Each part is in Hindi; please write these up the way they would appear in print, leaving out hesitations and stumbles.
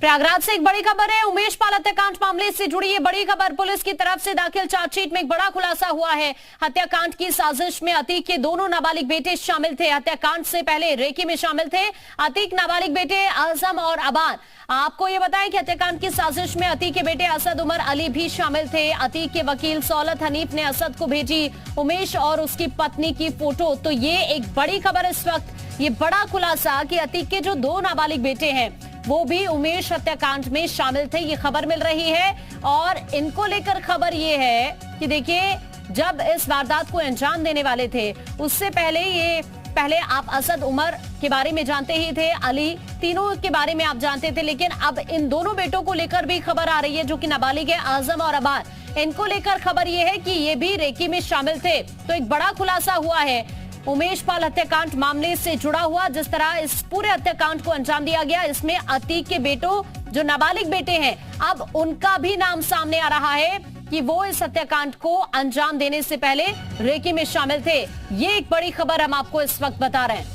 प्रयागराज से एक बड़ी खबर है। उमेश पाल हत्याकांड मामले से जुड़ी ये बड़ी खबर। पुलिस की तरफ से दाखिल चार्जशीट में एक बड़ा खुलासा हुआ है। हत्याकांड की साजिश में अतीक के दोनों नाबालिग बेटे शामिल थे। हत्याकांड से पहले रेकी में शामिल थे अतीक नाबालिग बेटे आजम और अबान। आपको ये बताएं कि हत्याकांड की साजिश में अतीक के बेटे असद उमर अली भी शामिल थे। अतीक के वकील सौलत हनीफ ने असद को भेजी उमेश और उसकी पत्नी की फोटो। तो ये एक बड़ी खबर इस वक्त, ये बड़ा खुलासा कि अतीक के जो दो नाबालिग बेटे हैं वो भी उमेश हत्याकांड में शामिल थे, ये खबर मिल रही है। और इनको लेकर खबर ये है कि देखिए, जब इस वारदात को अंजाम देने वाले थे उससे पहले आप असद उमर के बारे में जानते ही थे, अली, तीनों के बारे में आप जानते थे, लेकिन अब इन दोनों बेटों को लेकर भी खबर आ रही है जो कि नाबालिग है, आजम और अबान। इनको लेकर खबर यह है कि ये भी रेकी में शामिल थे। तो एक बड़ा खुलासा हुआ है उमेश पाल हत्याकांड मामले से जुड़ा हुआ। जिस तरह इस पूरे हत्याकांड को अंजाम दिया गया, इसमें अतीक के बेटों जो नाबालिग बेटे हैं, अब उनका भी नाम सामने आ रहा है कि वो इस हत्याकांड को अंजाम देने से पहले रेकी में शामिल थे। ये एक बड़ी खबर हम आपको इस वक्त बता रहे हैं।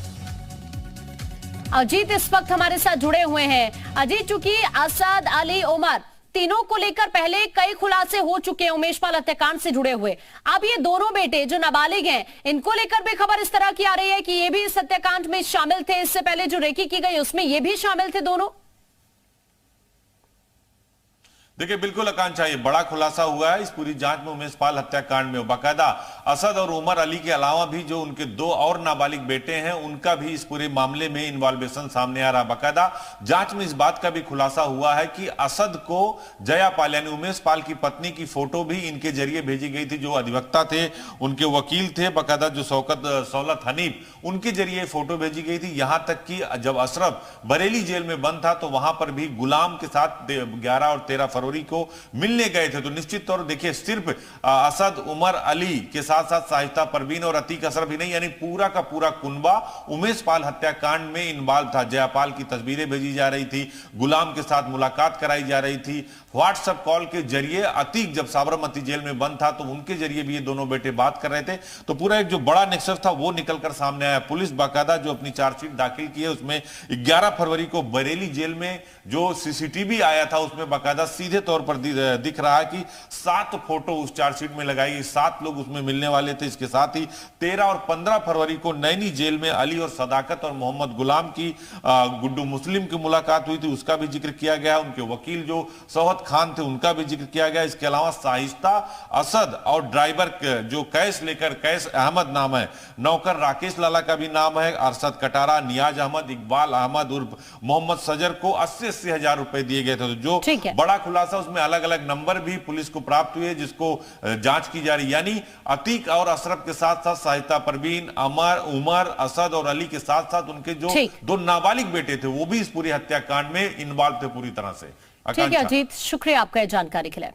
अजीत इस वक्त हमारे साथ जुड़े हुए हैं। अजीत, चूंकि असद, अली, उमर तीनों को लेकर पहले कई खुलासे हो चुके हैं उमेश पाल हत्याकांड से जुड़े हुए, अब ये दोनों बेटे जो नाबालिग हैं इनको लेकर भी खबर इस तरह की आ रही है कि ये भी इस हत्याकांड में शामिल थे। इससे पहले जो रेकी की गई उसमें ये भी शामिल थे दोनों। देखिए, बिल्कुल आकांक्षा, ये बड़ा खुलासा हुआ है इस पूरी जांच में उमेश पाल हत्याकांड में। बाकायदा असद और उमर अली के अलावा भी जो उनके दो और नाबालिग बेटे हैं उनका भी इस पूरे मामले में इन्वॉल्वेशन सामने आ रहा है। बाकायदा जांच में इस बात का भी खुलासा हुआ है कि असद को जया पाल यानी उमेश पाल की पत्नी की फोटो भी इनके जरिए भेजी गई थी। जो अधिवक्ता थे, उनके वकील थे, बाकायदा जो सौलत हनीफ, उनके जरिए फोटो भेजी गई थी। यहां तक कि जब अशरफ बरेली जेल में बंद था तो वहां पर भी गुलाम के साथ 11 और 13 फरवरी को मिलने गए थे। तो निश्चित तौर देखिए, सिर्फ असद उमर अली के साथ साथ साहिस्ता परवीन और अतीक अशरफ ही नहीं, यानी पूरा का पूरा कुनबा उमेश पाल हत्याकांड में इन्वॉल्व था। जयापाल की तस्वीरें भेजी जा रही थी, गुलाम के साथ मुलाकात कराई जा रही थी, व्हाट्सएप कॉल के जरिए अतीक जब साबरमती जेल में बंद था तो उनके जरिए भी ये दोनों बेटे बात कर रहे थे। तो पूरा एक जो बड़ा नेक्सस था वो निकलकर सामने आया। पुलिस बाकायदा जो अपनी चार्जशीट दाखिल की है उसमें 11 फरवरी को बरेली जेल में जो सीसीटीवी आया था उसमें बाकायदा सीधे तौर पर दिख रहा है कि 7 फोटो उस चार्जशीट में लगाई गई, 7 लोग उसमें मिलने वाले थे। इसके साथ ही 13 और 15 फरवरी को नैनी जेल में अली और सदाकत और मोहम्मद गुलाम की गुड्डू मुस्लिम की मुलाकात हुई थी, उसका भी जिक्र किया गया। उनके वकील जो सौहद खान थे उनका भी जिक्र किया गया। इसके अलावा साहिस्ता, असद और ड्राइवर जो कैश लेकर, कैश अहमद नाम है, नौकर राकेश लाला का भी नाम है, अरशद कटारा, नियाज अहमद, इकबाल अहमद उर्फ मोहम्मद सजर को 80-80 हजार रुपए दिए गए थे। तो जो बड़ा खुलासा, उसमें अलग अलग नंबर भी पुलिस को प्राप्त हुए जिसको जांच की जा रही। यानी अतीक और अशरफ के साथ साथ साहिस्ता परवीन, उमर, असद और अली के साथ साथ उनके जो दो नाबालिग बेटे थे वो भी इस पूरी हत्याकांड में इन्वॉल्व थे पूरी तरह से। ठीक है अजीत, शुक्रिया आपका जानकारी के लिए।